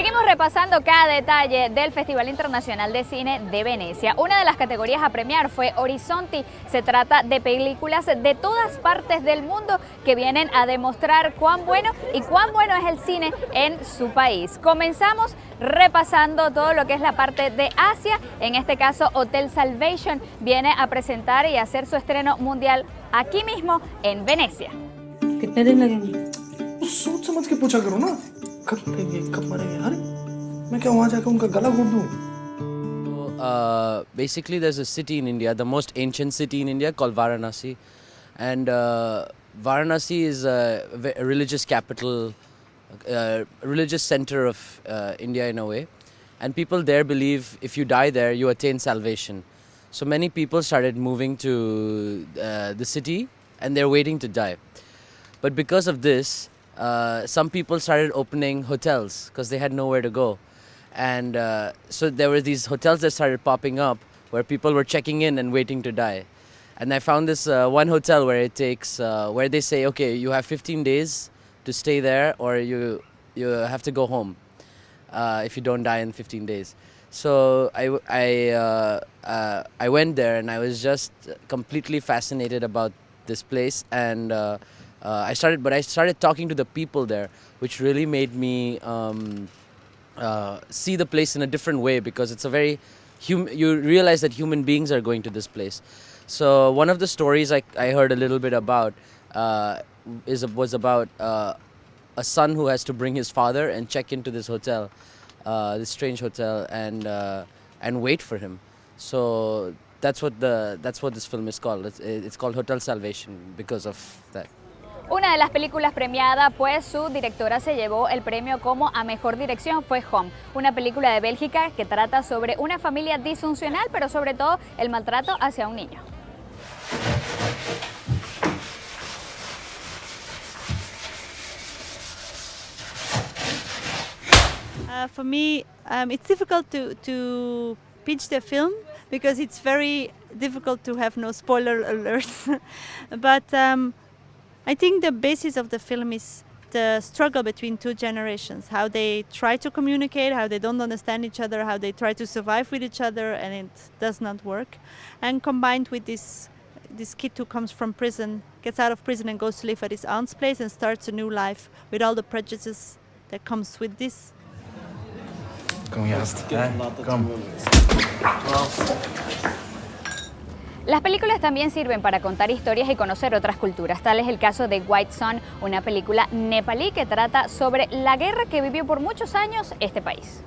Seguimos repasando cada detalle del Festival Internacional de Cine de Venecia. Una de las categorías a premiar fue Horizonti. Se trata de películas de todas partes del mundo que vienen a demostrar cuán bueno es el cine en su país. Comenzamos repasando todo lo que es la parte de Asia. En este caso, Hotel Salvation viene a presentar y hacer su estreno mundial aquí mismo en Venecia. कितने दिन लगेंगे? सोच समझ के पूछा करो ना, कब मरेंगे अरे मैं क्या वहाँ जाकर उनका गला घोट दूँ? Basically there's a city in India, the most ancient city in India called Varanasi, and Varanasi is a religious capital, religious center of India in a way, and people there believe if you die there you attain salvation. So many people started moving to the city and they're waiting to die. But because of this, some people started opening hotels because they had nowhere to go. And so there were these hotels that started popping up where people were checking in and waiting to die. And I found this one hotel where it takes, where they say, okay, you have 15 days to stay there or you have to go home if you don't die in 15 days. So I went there and I was just completely fascinated about this place, and I started talking to the people there, which really made me see the place in a different way, because it's a very you realize that human beings are going to this place. So one of the stories I heard a little bit about was about a son who has to bring his father and check into this hotel, this strange hotel, and wait for him. So that's what this film is called. It's called Hotel Salvation because of that. Una de las películas premiada, pues su directora se llevó el premio como a mejor dirección, fue Home, una película de Bélgica que trata sobre una familia disfuncional, pero sobre todo el maltrato hacia un niño. For me, it's difficult to pitch the film because it's very difficult to have no spoiler alerts. But I think the basis of the film is the struggle between two generations, how they try to communicate, how they don't understand each other, how they try to survive with each other, and it does not work. And combined with this kid who comes from prison, gets out of prison and goes to live at his aunt's place and starts a new life with all the prejudices that comes with this. Kom gäst, kom. Las películas también sirven para contar historias y conocer otras culturas. Tal es el caso de White Sun, una película nepalí que trata sobre la guerra que vivió por muchos años este país.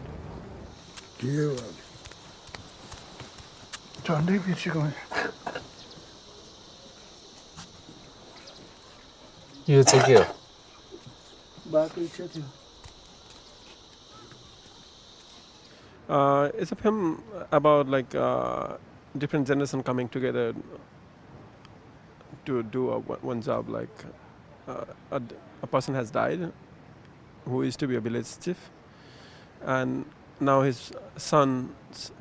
It's a film about different generations coming together to do one job. A person has died who used to be a village chief, and now his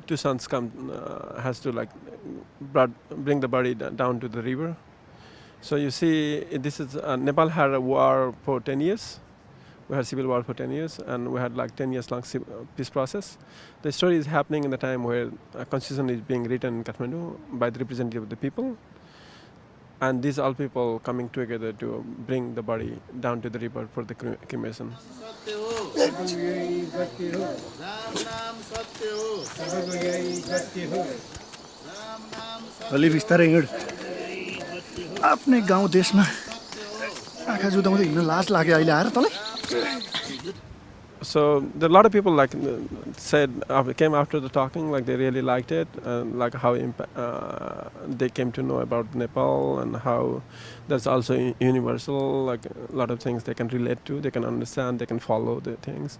two sons has to bring the body down to the river. So you see, this is Nepal had a war for 10 years. We had civil war for 10 years, and we had 10 years long peace process. The story is happening in the time where a constitution is being written in Kathmandu by the representative of the people. And these all people coming together to bring the body down to the river for the cremation. अलि बिस्तारै हिँड आफ्नै गाउँ देशमा आँखा जुदाउँदै हिँड्न लाज लाग्यो अहिले आएर तँलाई. So there are a lot of people came after the talking, they really liked it, and how they came to know about Nepal, and how that's also universal, a lot of things they can relate to, they can understand, they can follow the things.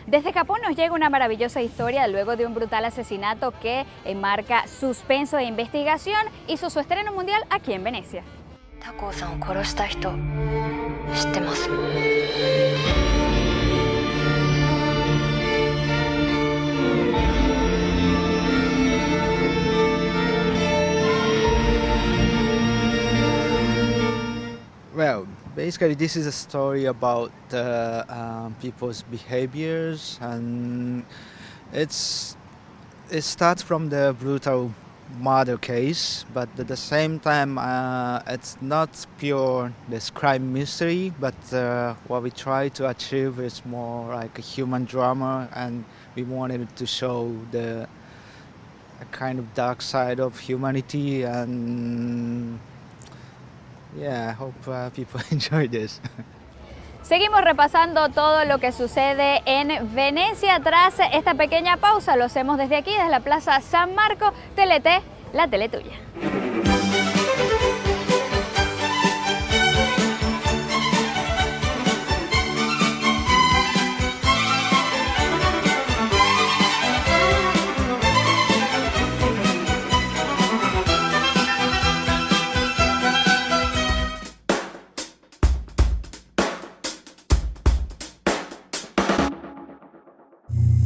Desde Japón nos llega una maravillosa historia luego de un brutal asesinato que enmarca suspenso e investigación. Hizo su estreno mundial aquí en Venecia. タコさんを殺した人知ってます。Well, basically, this is a story about people's behaviors, and it starts from the brutal murder case, but at the same time, it's not pure this crime mystery. But what we try to achieve is more like a human drama, and we wanted to show the a kind of dark side of humanity, and yeah, I hope people enjoy this. Seguimos repasando todo lo que sucede en Venecia. Tras esta pequeña pausa, lo hacemos desde aquí, desde la Plaza San Marco. TLT, la tele tuya.